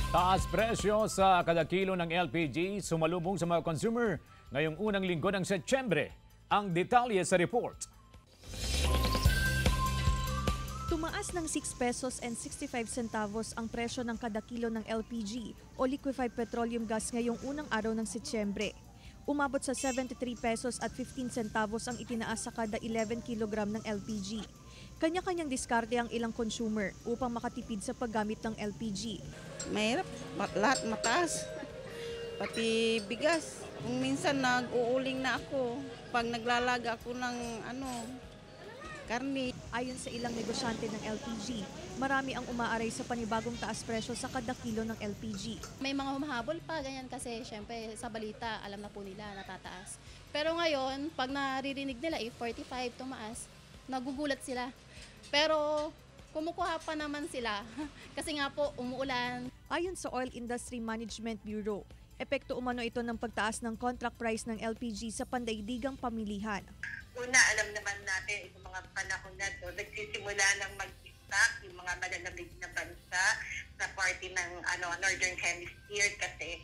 Taas presyo sa kada kilo ng LPG sumalubong sa mga consumer ngayong unang linggo ng Setyembre. Ang detalye sa report. Tumaas ng 6 pesos and 65 centavos ang presyo ng kada kilo ng LPG o liquefied petroleum gas ngayong unang araw ng Setyembre. Umabot sa 73 pesos at 15 centavos ang itinaas sa kada 11 kilogram ng LPG. Kanya-kanyang diskarte ang ilang consumer upang makatipid sa paggamit ng LPG. Mahirap, lahat mataas. Pati bigas. Kung minsan nag-uuling na ako, pag naglalaga ako ng karne. Ayon sa ilang negosyante ng LPG, marami ang umaaray sa panibagong taas presyo sa kada kilo ng LPG. May mga humahabol pa, ganyan kasi syempre sa balita alam na po nila natataas. Pero ngayon, pag naririnig nila 45 tumaas, nagugulat sila. Pero kumukuha pa naman sila kasi nga po umuulan. Ayon sa Oil Industry Management Bureau, epekto umano ito ng pagtaas ng contract price ng LPG sa pandaigdigang pamilihan. Una, alam naman natin itong mga panahon na ito, nagsisimula ng mag-stock yung mga malalamig na bansa sa party ng Northern Hemisphere kasi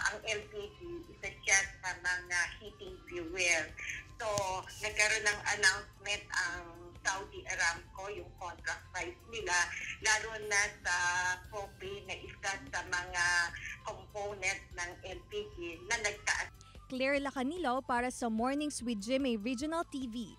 ang LPG isa siya sa mga heating fuel. So, nagkaroon ng announcement ang Saudi Aramco, yung contract price nila, lalo na sa propane na isa sa mga component ng LPG na nagtaas. Claire Lacanilaw para sa Mornings with Jimmy Regional TV.